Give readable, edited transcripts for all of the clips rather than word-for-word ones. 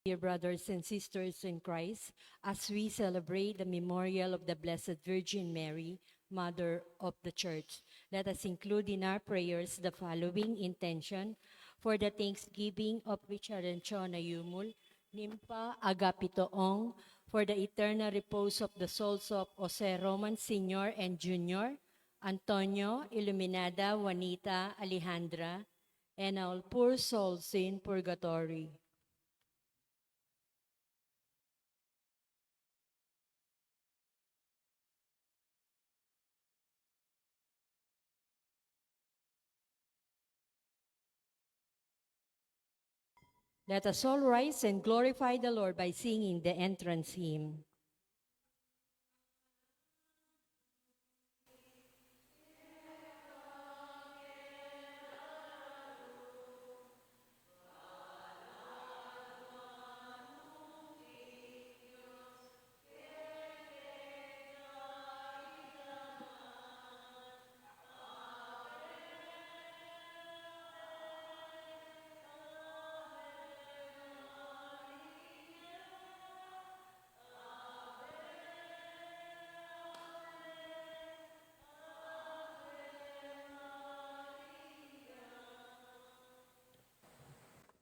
Dear brothers and sisters in Christ, as we celebrate the memorial of the Blessed Virgin Mary, Mother of the Church, let us include in our prayers the following intention: for the thanksgiving of Richard and Chona Yumul, Nimpa Agapitoong, for the eternal repose of the souls of Jose Roman Sr. and Jr., Antonio, Iluminada, Juanita, Alejandra, and all poor souls in purgatory. Let us all rise and glorify the Lord by singing the entrance hymn.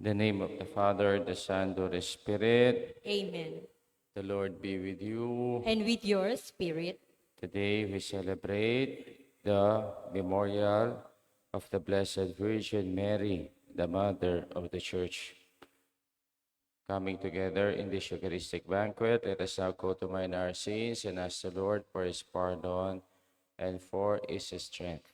In the name of the Father, the Son, and the Spirit. Amen. The Lord be with you. And with your spirit. Today we celebrate the memorial of the Blessed Virgin Mary, the Mother of the Church. Coming together in this Eucharistic banquet, let us now go to mind our sins and ask the Lord for His pardon and for His strength.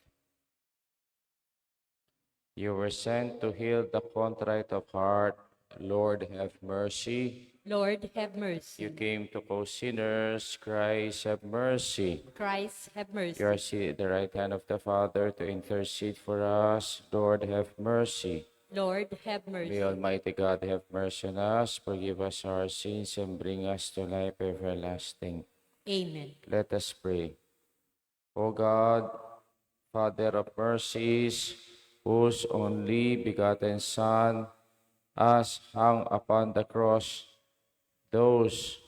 You were sent to heal the contrite of heart. Lord, have mercy. Lord, have mercy. You came to call sinners. Christ, have mercy. Christ, have mercy. You are seated at the right hand of the Father to intercede for us. Lord, have mercy. Lord, have mercy. May Almighty God have mercy on us, forgive us our sins, and bring us to life everlasting. Amen. Let us pray. O God, Father of mercies, whose only begotten Son, as hung upon the cross, those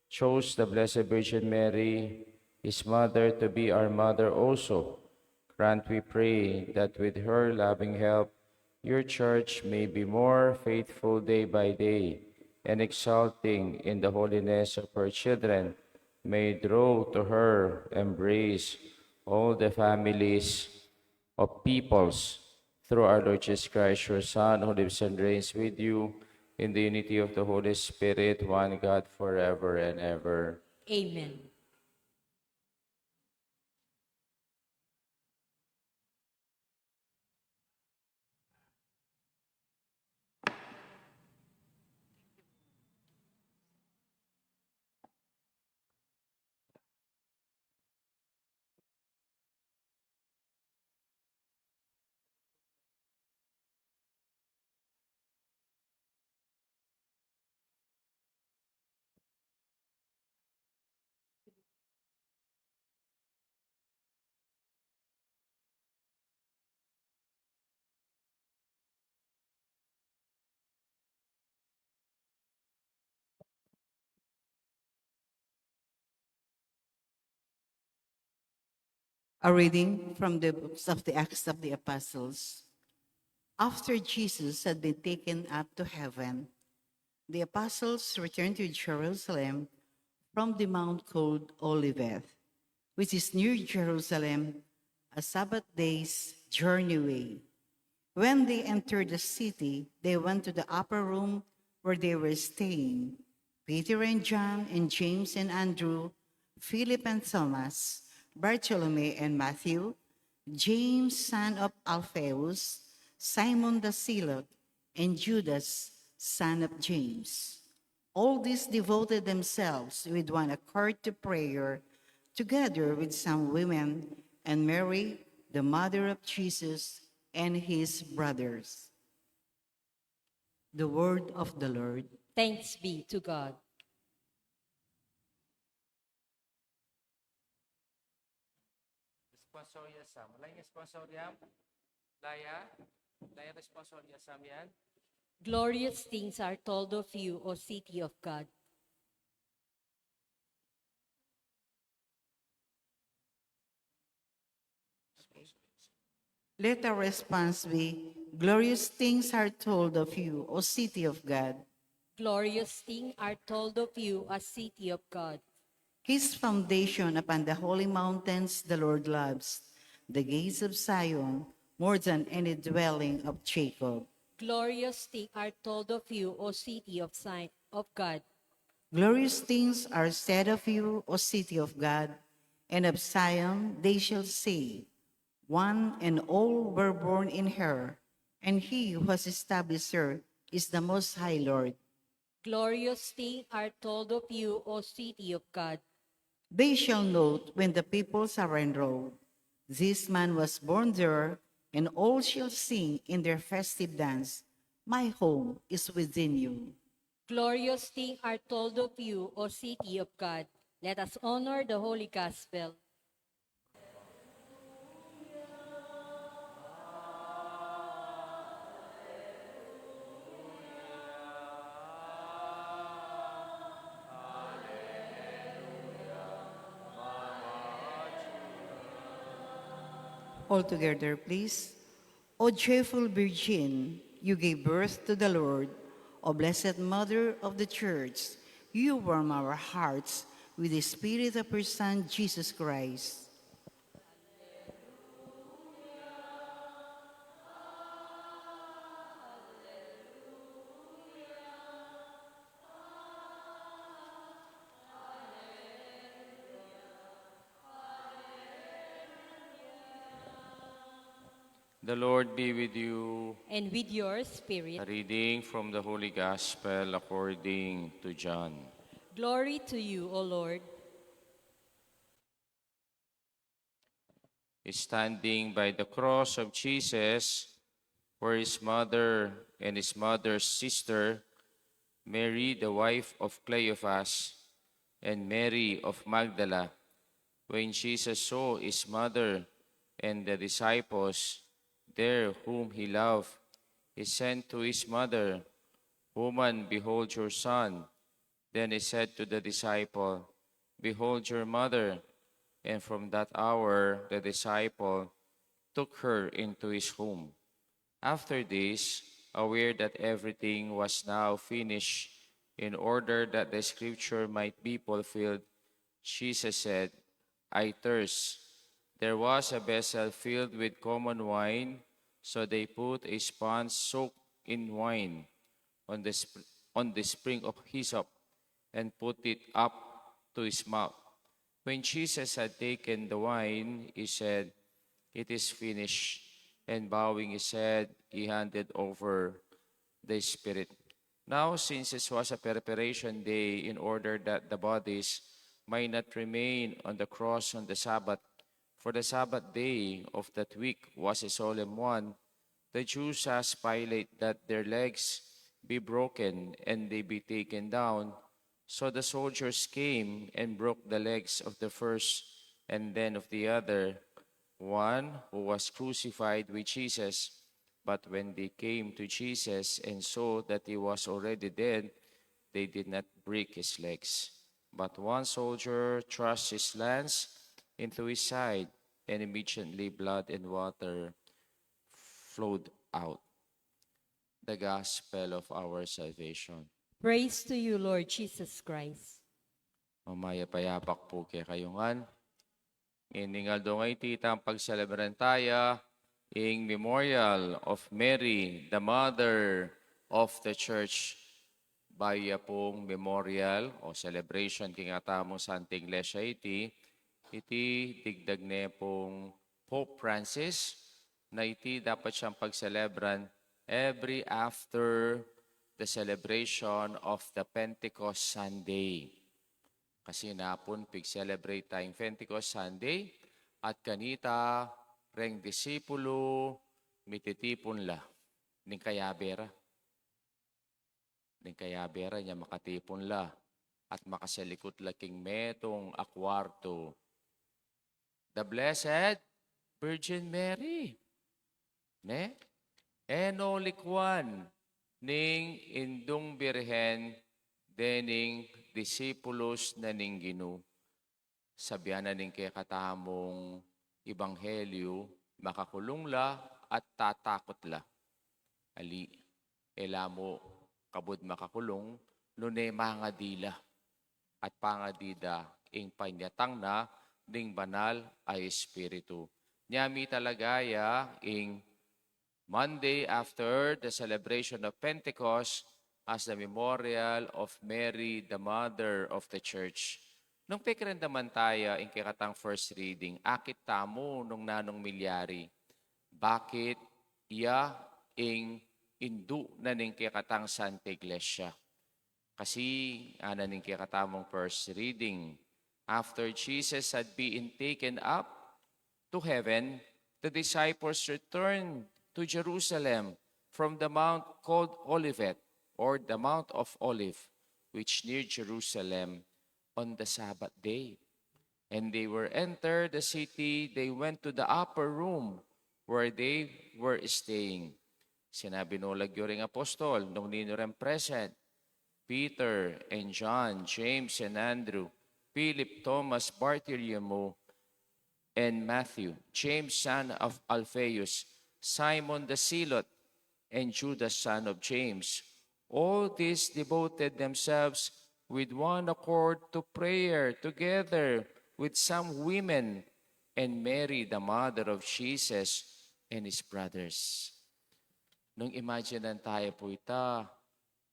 chose the Blessed Virgin Mary, His mother, to be our mother also. Grant, we pray, that with her loving help, your Church may be more faithful day by day, and exalting in the holiness of her children, may draw to her embrace all the families of peoples through our Lord Jesus Christ, your Son, who lives and reigns with you in the unity of the Holy Spirit, one God, forever and ever. Amen. A reading from the books of the Acts of the Apostles. After Jesus had been taken up to heaven, the apostles returned to Jerusalem from the mount called Olivet, which is near Jerusalem, a Sabbath day's journey away. When they entered the city, they went to the upper room where they were staying. Peter and John and James and Andrew, Philip and Thomas, Bartholomew and Matthew, James, son of Alphaeus, Simon the Zealot, and Judas, son of James. All these devoted themselves with one accord to prayer, together with some women and Mary, the mother of Jesus, and his brothers. The word of the Lord. Thanks be to God. Sponsor yasam. Lain sponsor yam. Laya. Laya sponsor yasam yan. Glorious things are told of you, O city of God. Let our response be, glorious things are told of you, O city of God. Glorious things are told of you, a city of God. His foundation upon the holy mountains the Lord loves, the gates of Zion more than any dwelling of Jacob. Glorious things are told of you, O city of God. Glorious things are said of you, O city of God, and of Zion they shall say, one and all were born in her, and he who has established her is the Most High Lord. Glorious things are told of you, O city of God. They shall note when the peoples are enrolled. This man was born there, and all shall sing in their festive dance. My home is within you. Glorious things are told of you, O city of God. Let us honor the Holy Gospel. All together, please. O joyful Virgin, you gave birth to the Lord. O Blessed Mother of the Church, you warm our hearts with the Spirit of your Son, Jesus Christ. The Lord be with you. And with your A spirit, reading from the Holy Gospel according to John. glory to you, O Lord. Standing by the cross of Jesus were his mother and his mother's sister, Mary, the wife of Cleophas, and Mary of Magdala. When Jesus saw his mother and the disciples there whom he loved, he sent to his mother, Woman, behold your son. Then he said to the disciple, Behold your mother. And from that hour the disciple took her into his home. After this, aware that everything was now finished, in order that the scripture might be fulfilled, Jesus said, I thirst. There was a vessel filled with common wine, so they put a sponge soaked in wine on the spring of hyssop and put it up to his mouth. When Jesus had taken the wine, he said, It is finished. And bowing his head, he handed over the Spirit. Now, since this was a preparation day, in order that the bodies might not remain on the cross on the Sabbath, for the Sabbath day of that week was a solemn one, the Jews asked Pilate that their legs be broken and they be taken down. So the soldiers came and broke the legs of the first and then of the other, one who was crucified with Jesus. But when they came to Jesus and saw that he was already dead, they did not break his legs. But one soldier thrust his lance into his side, and immediately blood and water flowed out. The gospel of our salvation. Praise to you, Lord Jesus Christ. Mamaya payapak po kay kayungan. Iningal do ngay tita ang pagselebran taya, ing memorial of Mary, the Mother of the Church. Baya pong memorial o celebration king atamo Santa Iglesia iti digdag ne pong Pope Francis, na iti dapat siyang pagselebran every after the celebration of the Pentecost Sunday. Kasi napon pig-celebrate tayong Pentecost Sunday at kanita reng disipulo mititipon la ning kayabera. Ning kayabera niya makatipon la at makasalikot laking metong akwarto. The Blessed Virgin Mary. Ne? And only one ning indung birhen dening disipulos na ning Ginu. Sabihan na ning kay katamong ibanghelyo, makakulong la at tatakot la. Ali, elamo kabud makakulong, nune mga dila at pangadida ing panyatang na ding banal ay espiritu. Nyami talagaya ing Monday after the celebration of Pentecost as the memorial of Mary, the Mother of the Church. Nung pikirin naman tayo ing kikatang first reading, akit tamo nung nanong milyari, bakit iya ing indu na ning kikatang Santa Iglesia? Kasi ana ning kikatamong first reading, after Jesus had been taken up to heaven, the disciples returned to Jerusalem from the mount called Olivet, or the Mount of Olive, which near Jerusalem on the Sabbath day. And they were entered the city, they went to the upper room where they were staying. Sinabi no lagyo ring apostol, nung nino rin present, Peter and John, James and Andrew, Philip, Thomas, Bartholomew, and Matthew, James, son of Alphaeus, Simon the Zealot, and Judas, son of James. All these devoted themselves with one accord to prayer together with some women and Mary, the mother of Jesus, and his brothers. Nung imaginean tayo po ita,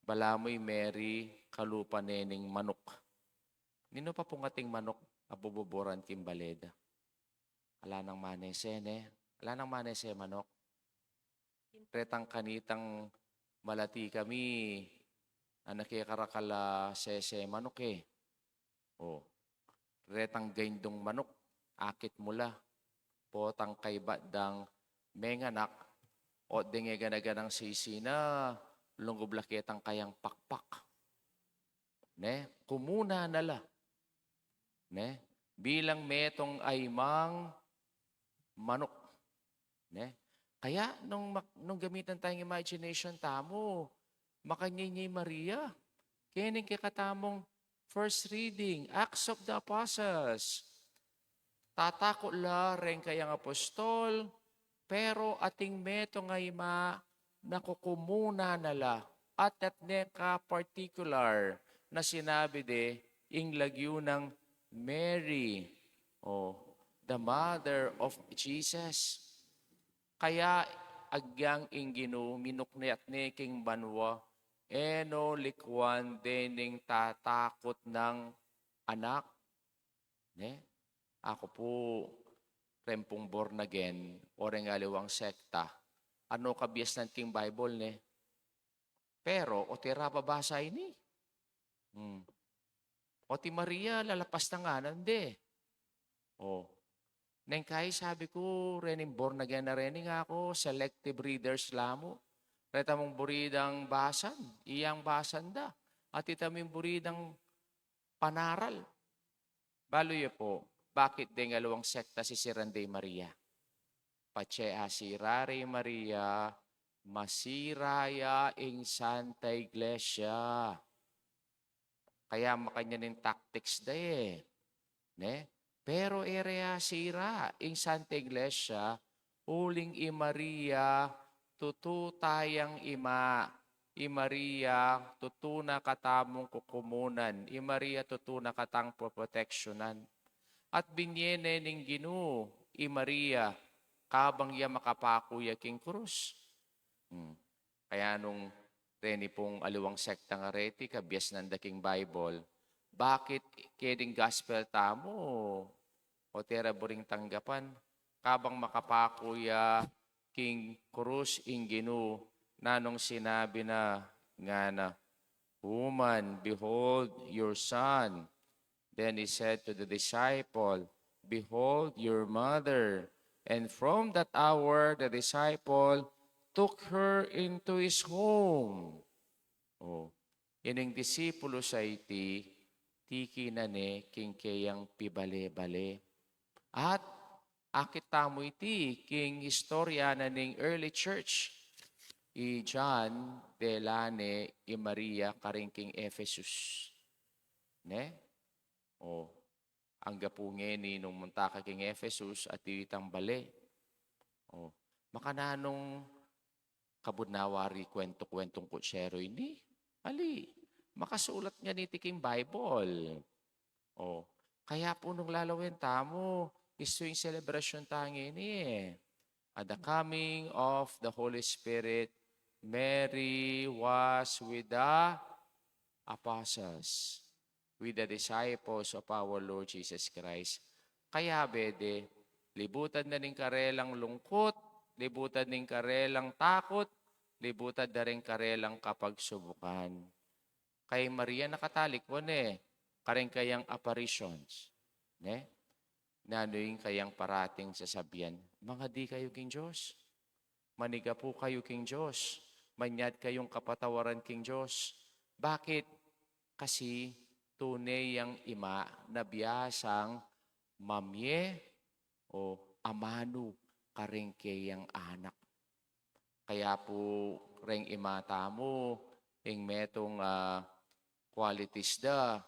balamoy Mary, kalupa nening manok. Nino pa pong ating manok, abububuran kimbaleda. Ala nang manese, ne? Ala nang manese manok. Retang kanitang malati kami, anakikarakala sese manok eh. O, retang gaindong manok, akit mula. Potang kay badang menganak, o dinge ganaganang sisi na, lunggublaketang kayang pakpak. Ne? Kumuna nala. Ne? Bilang metong ay mang manok. Ne? Kaya nung gamitan tayong imagination tamo, makanyay Maria. Kining kikatamong first reading, Acts of the Apostles. Tatako la rin kayang apostol, pero ating meto ngay nakukumuna nala. At neka particular na sinabi de, ing lagyo ng Mary, the mother of Jesus. Kaya agyang inginu minukniat ni king banwa, eno likwan dening tatakot ng anak. Ne? Ako po, rempong born again, oreng aliwang sekta. Ano kabias ng king Bible, ne? Pero, o tira babasa ini. O ti Maria, lalapas na nga, nande. Neng kay sabi ko, rening born again na rening ako, selective readers lamo. Reta mong buridang basan, iyang basan da. At itaming buridang panaral. Baloy po, bakit din alawang sekta si Siranday Maria? Patsea sirare Maria, masiraya ing Santa Iglesia. Kaya makanyanin tactics da eh. Ne? Pero area sira ing Santa Iglesia, uling i Maria, tutu tayang ima. I Maria, tutu na katamong kukumunan. I Maria, tutu na katang proteksyonan. At binyene ning Ginu, i Maria, kabang ya makapakuya king krus. Kaya nung reni pong aliwang sekta nga reti, kabias ng daking Bible, bakit keding gospel tamo o tera buring tanggapan, kabang makapakuya king krus ing Ginu, nanong sinabi na nga na, woman, behold your son. Then he said to the disciple, behold your mother. And from that hour, the disciple took her into his home. Ining disipulo sa iti, tiki na ne, king kayang pibale-bale. At akit tamo iti, king istorya na ning early church. I John delane i Maria karingking Ephesus. Ne? O, ang gapunge ni nung munta ka king Ephesus at itang bale. O, makananong kabudnawari kwento-kwentong kutsero ini. Ali, makasulat nga ni tiking Bible. O, kaya po nung lalawin tamo, iso yung celebration tangi ni At the coming of the Holy Spirit, Mary was with the apostles, with the disciples of our Lord Jesus Christ. Kaya bede, libutan na ning karelang lungkot, libutan ning karelang takot, libutan na rin karelang kapagsubukan. Kay Maria nakatalik ko karing kayang apparitions. Ne? Nanoy kayang parating sasabihan, mga di kayo king Diyos. Maniga po kayo king Diyos. Manyad kayong kapatawaran king Diyos. Bakit? Kasi tunay ang ima na biyasang mamye o amanu karing kayang anak. Kaya po ring imata mo, ing metong qualities da,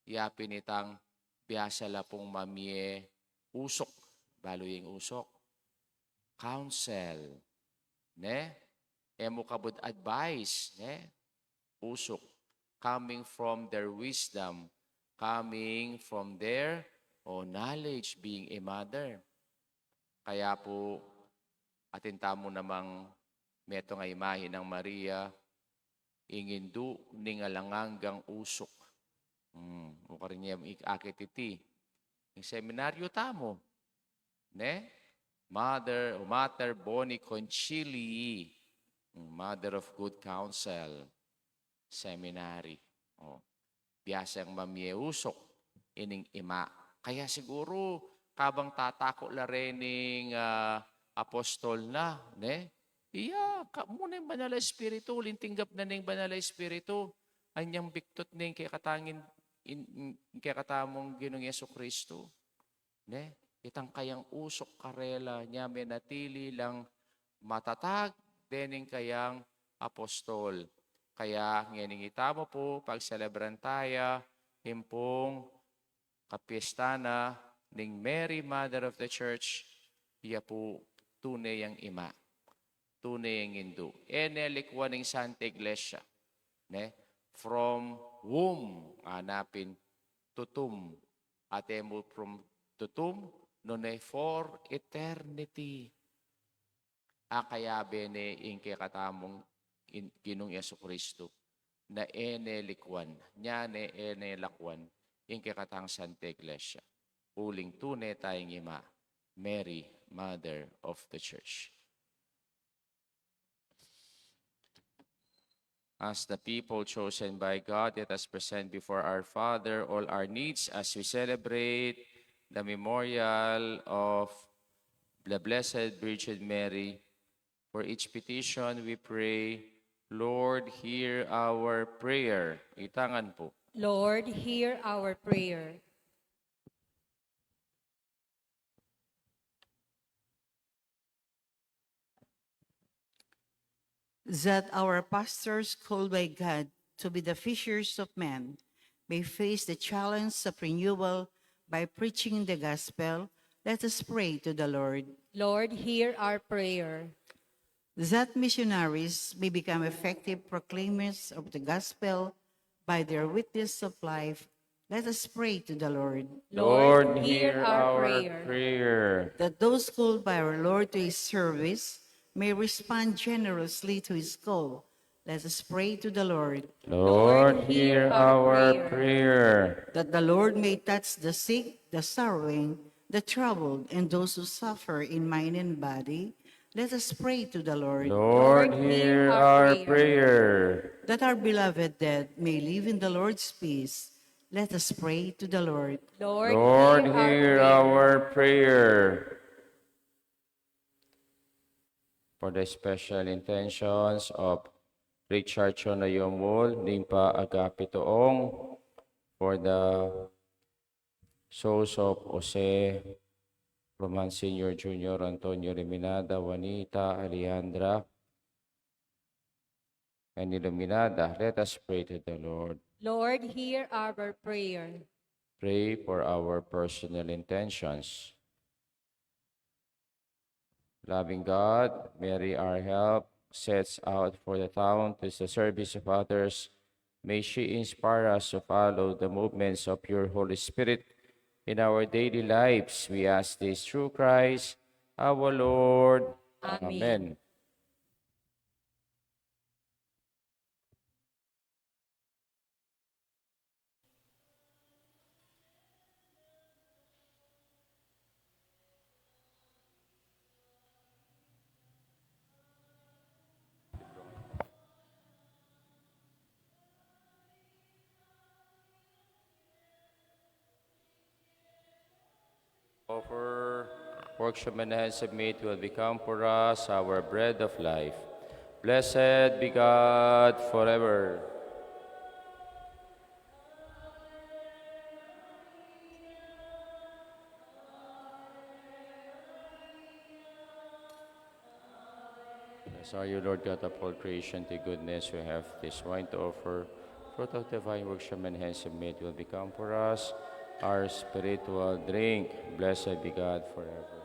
yapin itang biyasa la pong mamye usok, balo yung usok. Counsel, ne? Emo kabud advice, ne? Usok. Coming from their wisdom, coming from their knowledge, being a mother. Kaya po, atinta mo namang meto nga imahe ng Maria, ingindu ningalanganggang usok. O ka rin niya akit iti. Yung seminaryo tamo. Ne? Mater Boni Concilii. Mother of Good Counsel. Seminary. Biyasang mamyeusok. Ining ima. Kaya siguro, kabang tatako la rening apostol na. Ne? Iya, muna yung Banal Espiritu. Lintinggap na ning Banal Espiritu. Anyang biktot ning kay katangin kaya katamong Ginoong Jesucristo. Ne? Itang kayang usok karela niya menatili lang matatag dening kayang apostol. Kaya ngayon itamo po pagselebran tayo himpong kapiestana ning Mary Mother of the Church, iya po tunay ang ima. Tunay ang Hindu. Enelikwa ning Santa Iglesia. Ne? From womb, hanapin, tutum. Atemo from tutum, nonay for eternity. Kaya bene inke katamong Ginoong Jesucristo na enelikwan, nya ne enelakwan, inke katang Santa Iglesia. Uling tunay tayong ima, Mary, Mother of the Church. As the people chosen by God, let us present before our Father all our needs as we celebrate the memorial of the Blessed Virgin Mary. For each petition we pray, Lord, hear our prayer. Itangan po. Lord, hear our prayer. That our pastors called by God to be the fishers of men may face the challenge of renewal by preaching the gospel, let us pray to the Lord. Lord, hear our prayer. That missionaries may become effective proclaimers of the gospel by their witness of life, let us pray to the Lord. Lord, hear our prayer. That those called by our Lord to his service may respond generously to his call, let us pray to the Lord. Lord, hear our prayer. That the Lord may touch the sick, the sorrowing, the troubled, and those who suffer in mind and body, let us pray to the Lord. Lord, hear our prayer. That our beloved dead may live in the Lord's peace, let us pray to the Lord. Lord, hear our prayer. For the special intentions of Richard Chonayomol, Nimpa Agapitoong, for the souls of Jose Roman Sr. Jr., Antonio Reminada, Juanita, Alejandra, and Illuminada, let us pray to the Lord. Lord, hear our prayer. Pray for our personal intentions. Loving God, Mary, our help, sets out for the town to the service of others. May she inspire us to follow the movements of your Holy Spirit in our daily lives. We ask this through Christ, our Lord. Amen. Amen. Offer workshopmen hands of meat will become for us our bread of life. Blessed be God forever. Blessed are you, Lord God of all creation, to goodness. We have this wine to offer. Fruit of divine workshopmen hands of meat will become for us our spiritual drink. Blessed be God forever.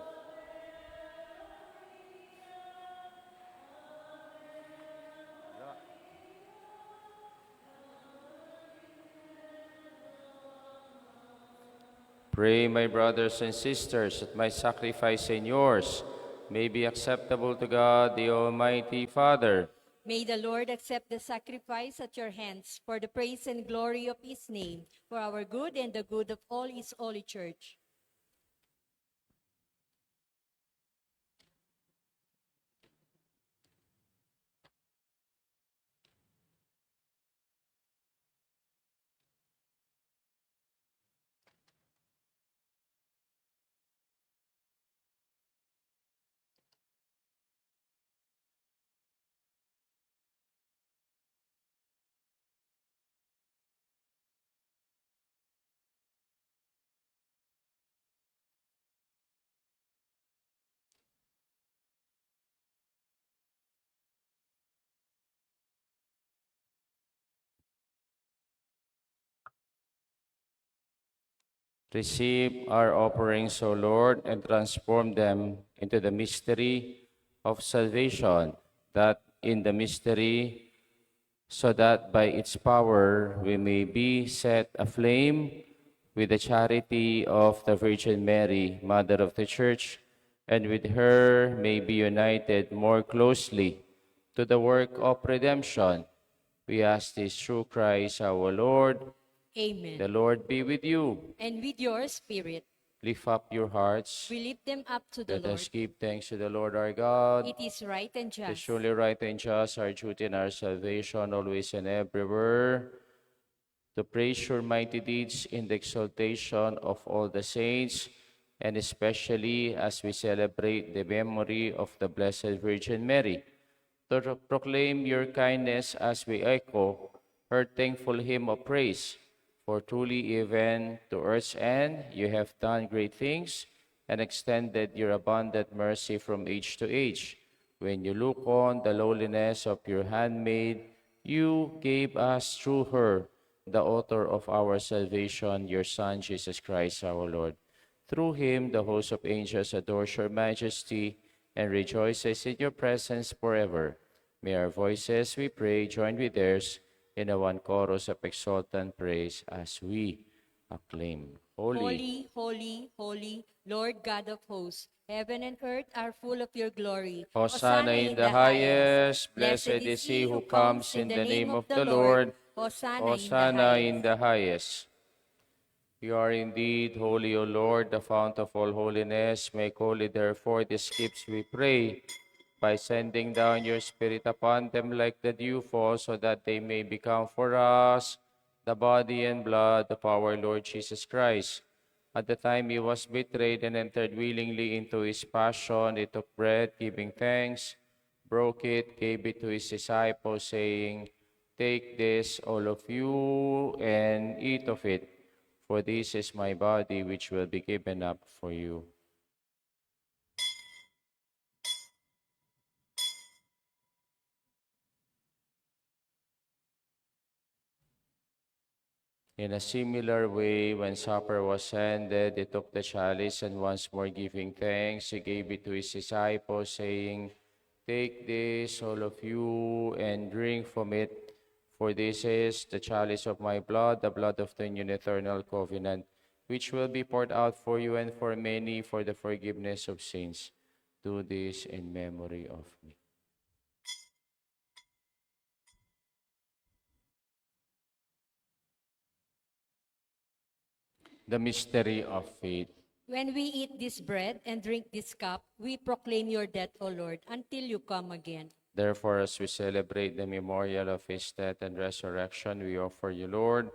Pray, my brothers and sisters, that my sacrifice and yours may be acceptable to God, the Almighty Father. May the Lord accept the sacrifice at your hands for the praise and glory of his name, for our good and the good of all his holy church. Receive our offerings, O Lord, and transform them into the mystery of salvation, that in the mystery, so that by its power we may be set aflame with the charity of the Virgin Mary, Mother of the Church, and with her may be united more closely to the work of redemption. We ask this through Christ our Lord. Amen. The Lord be with you. And with your spirit, Lift up your hearts. we lift them up to the Let Lord. us give thanks to the Lord our God. It is right and It is just. surely right and just, our duty and our salvation, always and everywhere, to praise your mighty deeds in the exaltation of all the saints, and especially as we celebrate the memory of the Blessed Virgin Mary, to proclaim your kindness as we echo her thankful hymn of praise. For truly, even to earth's end, you have done great things and extended your abundant mercy from age to age. When you look on the lowliness of your handmaid, you gave us through her the author of our salvation, your Son, Jesus Christ our Lord. Through him, the host of angels adores your majesty and rejoices in your presence forever. May our voices, we pray, join with theirs in a one chorus of exultant praise as we acclaim. Holy, Holy, holy, holy, Lord God of hosts, heaven and earth are full of your glory. Hosanna in the highest. Blessed is he who comes in the name of the Lord. Hosanna in the Hosanna in highest. the highest. You are indeed holy, O Lord, the fount of all holiness. Make holy, therefore, these gifts, we pray, by sending down your Spirit upon them like the dewfall, so that they may become for us the body and blood of our Lord Jesus Christ. At the time he was betrayed and entered willingly into his passion, he took bread, giving thanks, broke it, gave it to his disciples, saying, "Take this, all of you, and eat of it, for this is my body, which will be given up for you." In a similar way, when supper was ended, he took the chalice and once more giving thanks, he gave it to his disciples, saying, "Take this, all of you, and drink from it, for this is the chalice of my blood, the blood of the new and eternal covenant, which will be poured out for you and for many for the forgiveness of sins. Do this in memory of me." The mystery of faith. When we eat this bread and drink this cup, we proclaim your death, O Lord, until you come again. Therefore, as we celebrate the memorial of his death and resurrection, we offer you, Lord,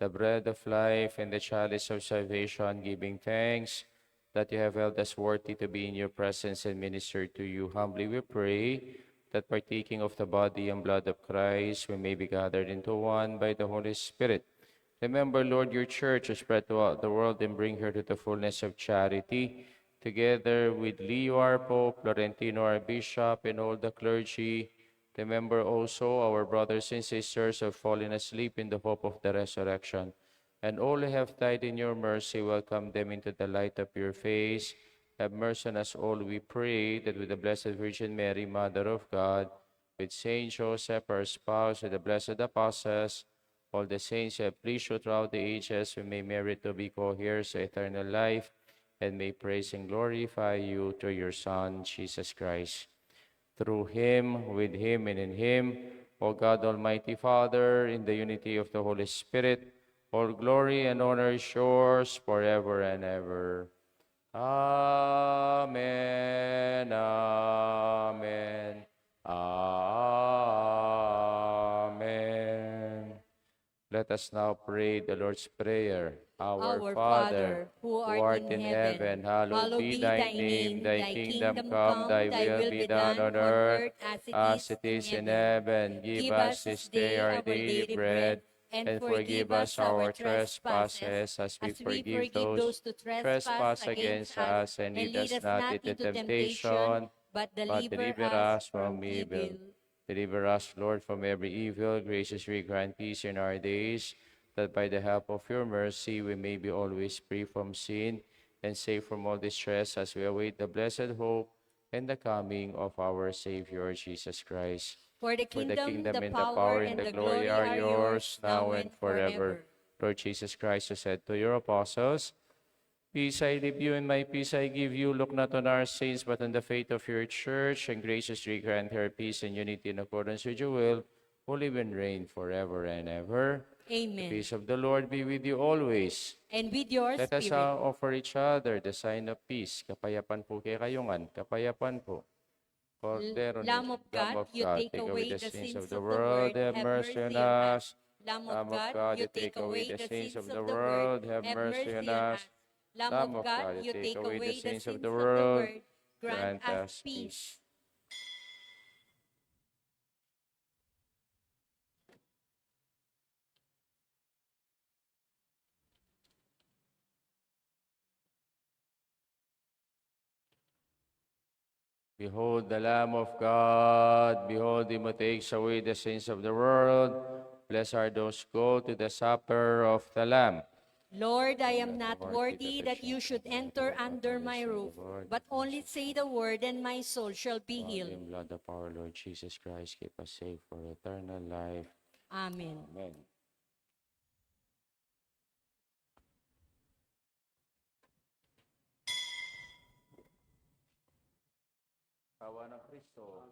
the bread of life and the chalice of salvation, giving thanks that you have held us worthy to be in your presence and minister to you. Humbly we pray that partaking of the body and blood of Christ, we may be gathered into one by the Holy Spirit. Remember, Lord, your church is spread throughout the world and bring her to the fullness of charity, together with Leo our Pope, Florentino our Bishop, and all the clergy. Remember also our brothers and sisters who have fallen asleep in the hope of the resurrection, and all who have died in your mercy, welcome them into the light of your face. Have mercy on us all, we pray, that with the Blessed Virgin Mary, Mother of God, with Saint Joseph, our spouse, with the blessed apostles, all the saints who have pleased you throughout the ages, we may merit to be co-heirs to eternal life, and may praise and glorify you through your Son, Jesus Christ. Through him, with him, and in him, O God, Almighty Father, in the unity of the Holy Spirit, all glory and honor is yours forever and ever. Amen. Amen. Amen. Let us now pray the Lord's Prayer. Our Father, who art in heaven, hallowed be thy name. Thy kingdom come, thy will be done on earth as it is in heaven. Give us this day our daily bread, and forgive us our trespasses as we forgive those who trespass against us. And lead us not into temptation, but deliver us from evil. Deliver us, Lord, from every evil. Graciously grant peace in our days, that by the help of your mercy we may be always free from sin and safe from all distress as we await the blessed hope and the coming of our Savior, Jesus Christ. For the For the kingdom, kingdom the and the power, power and the glory are yours, now and forever. forever. Lord Jesus Christ, who said to your apostles, "Peace I leave you, and my peace I give you. Look not on our sins, but on the faith of your church, and graciously grant her peace and unity in accordance with your will, who live and reign forever and ever." The Amen. peace of the Lord be with you always. And with your Let us spirit. offer each other the sign of peace. Kapayapan po kay kayungan. Kapayapan po. Cordero Lamb of God, you take away away the the sins sins of the of the world. world. Have Have mercy on mercy on us. us. Lamb Lamb of of God, God, you you take take away away the the sins sins of of the the world. world. Have Have mercy on mercy on us. us. Lamb Lamb of of God, God, you you take take away the away the sins of sins the of the world. world. Grant us peace. Behold the Lamb of God. Behold him who takes away the sins of the world. Blessed are those who go to the supper of the Lamb. Lord, I am not worthy that you should enter under my roof, but only say the word, and my soul shall be Body healed. and blood of our Lord Jesus Christ, keep us safe for eternal life. Amen. Amen. Kawan ng Kristo.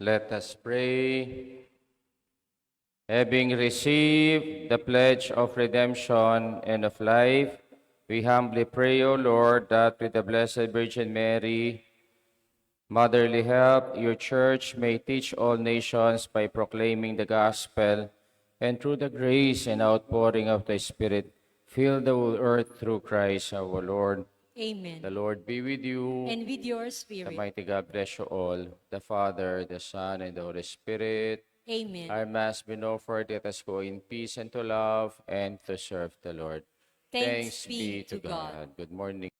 Let us pray. Having received the pledge of redemption and of life, we humbly pray, O Lord, that with the Blessed Virgin Mary, motherly help, your church may teach all nations by proclaiming the gospel, and through the grace and outpouring of the Spirit, fill the whole earth through Christ our Lord. Amen. The Lord be with you. And with your The spirit. mighty God bless you all, the Father, the Son, and the Holy Spirit. Amen. Our Mass been offered, let us go in peace and to love and to serve the Lord. Thanks be to God. Good morning.